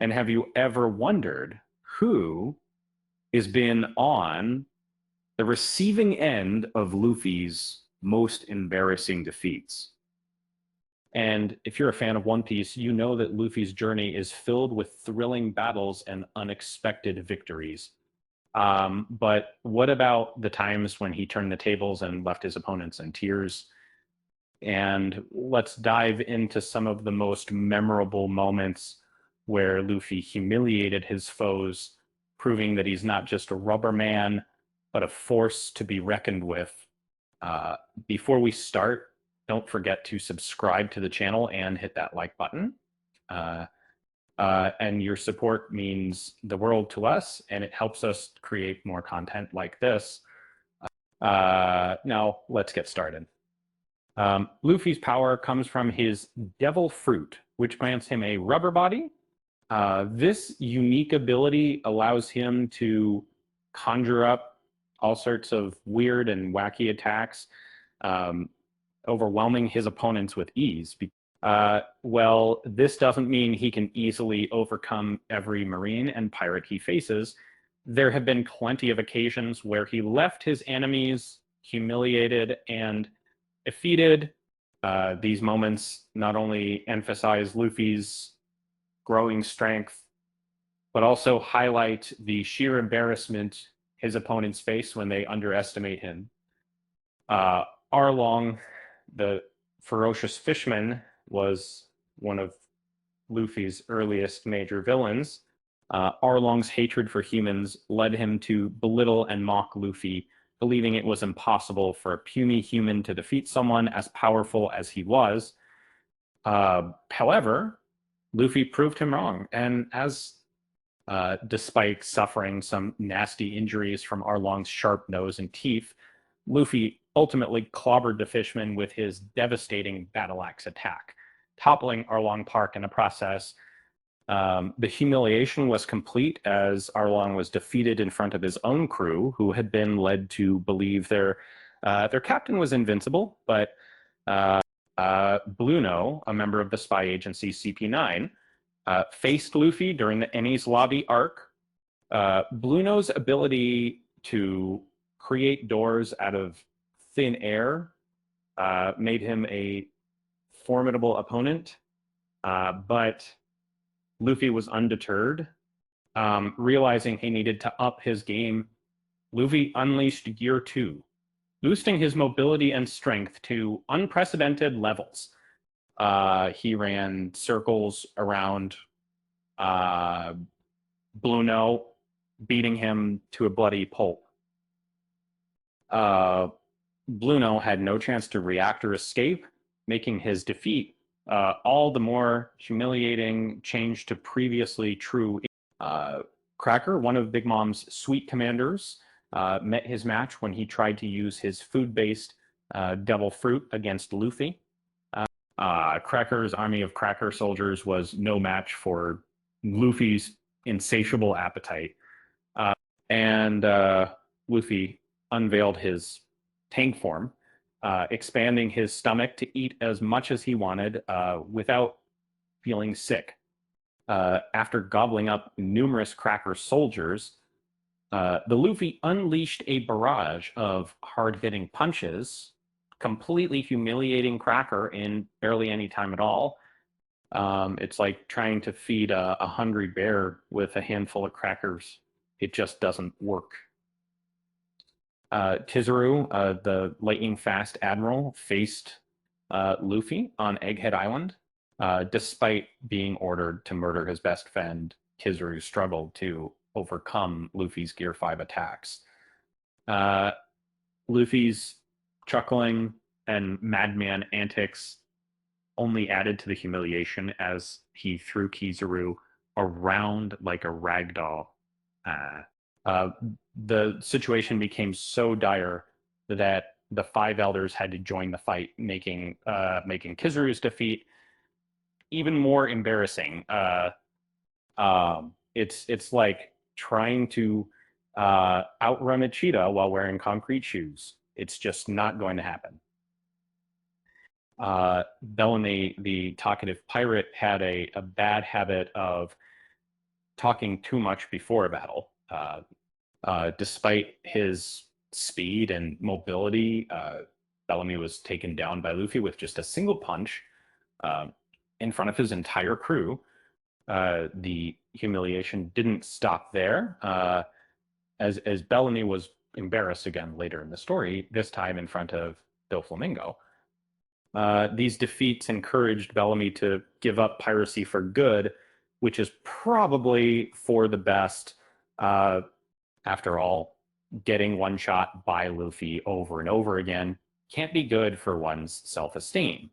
And have you ever wondered who has been on the receiving end of Luffy's most embarrassing defeats? And if you're a fan of One Piece, you know that Luffy's journey is filled with thrilling battles and unexpected victories. But what about the times when he turned the tables and left his opponents in tears? And let's dive into some of the most memorable moments where Luffy humiliated his foes, proving that he's not just a rubber man, but a force to be reckoned with. Uh, Before we start, don't forget to subscribe to the channel and hit that like button. Uh, and your support means the world to us, and it helps us create more content like this. Now, let's get started. Luffy's power comes from his Devil Fruit, which grants him a rubber body. This unique ability allows him to conjure up all sorts of weird and wacky attacks, um, overwhelming his opponents with ease. Well, this doesn't mean he can easily overcome every Marine and pirate he faces. There have been plenty of occasions where he left his enemies humiliated and defeated. These moments not only emphasize Luffy's growing strength, but also highlight the sheer embarrassment his opponents face when they underestimate him. Uh, Arlong, the ferocious fisherman, was one of Luffy's earliest major villains. Arlong's hatred for humans led him to belittle and mock Luffy, believing it was impossible for a puny human to defeat someone as powerful as he was. However, Luffy proved him wrong, and despite suffering some nasty injuries from Arlong's sharp nose and teeth, Luffy ultimately clobbered the fisherman with his devastating battle axe attack, toppling Arlong Park in the process. The humiliation was complete as Arlong was defeated in front of his own crew, who had been led to believe their captain was invincible. But Bluno, a member of the spy agency CP9, faced Luffy during the Enies Lobby arc. Bluno's ability to create doors out of thin air made him a formidable opponent, but Luffy was undeterred. Realizing he needed to up his game, Luffy unleashed Gear 2, boosting his mobility and strength to unprecedented levels. He ran circles around Bluno, beating him to a bloody pulp. Bluno had no chance to react or escape, making his defeat all the more humiliating. Change to previously true. Cracker, one of Big Mom's sweet commanders, met his match when he tried to use his food-based devil fruit against Luffy. Cracker's army of cracker soldiers was no match for Luffy's insatiable appetite. And Luffy unveiled his tank form, expanding his stomach to eat as much as he wanted without feeling sick. After gobbling up numerous cracker soldiers, the Luffy unleashed a barrage of hard-hitting punches, completely humiliating Cracker in barely any time at all. It's like trying to feed a hungry bear with a handful of crackers. It just doesn't work. Kizaru, the lightning-fast admiral, faced Luffy on Egghead Island. Despite being ordered to murder his best friend, Kizaru struggled to overcome Luffy's Gear 5 attacks. Luffy's chuckling and madman antics only added to the humiliation as he threw Kizaru around like a rag doll. The situation became so dire that the five elders had to join the fight, making Kizaru's defeat even more embarrassing. It's like trying to outrun a cheetah while wearing concrete shoes. It's just not going to happen. Bellamy, the talkative pirate, had a bad habit of talking too much before a battle. Despite his speed and mobility, Bellamy was taken down by Luffy with just a single punch uh, in front of his entire crew. The humiliation didn't stop there, as Bellamy was embarrassed again later in the story, this time in front of Doflamingo. These defeats encouraged Bellamy to give up piracy for good, which is probably for the best. Uh, After all, getting one shot by Luffy over and over again can't be good for one's self esteem.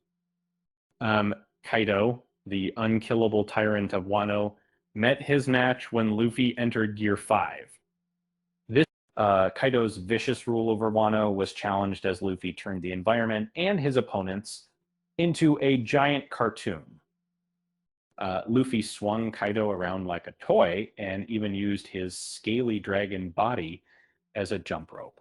Kaido, the unkillable tyrant of Wano, met his match when Luffy entered Gear 5. This Kaido's vicious rule over Wano was challenged as Luffy turned the environment and his opponents into a giant cartoon. Luffy swung Kaido around like a toy and even used his scaly dragon body as a jump rope.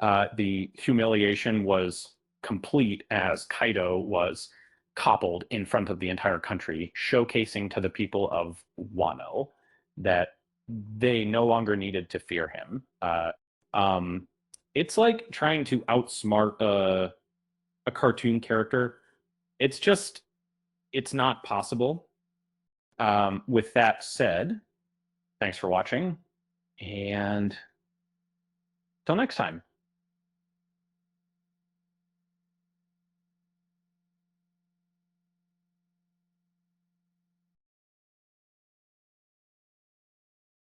The humiliation was complete as Kaido was coppled in front of the entire country, showcasing to the people of Wano that they no longer needed to fear him. It's like trying to outsmart a cartoon character. It's just, it's not possible. With that said, thanks for watching, and till next time.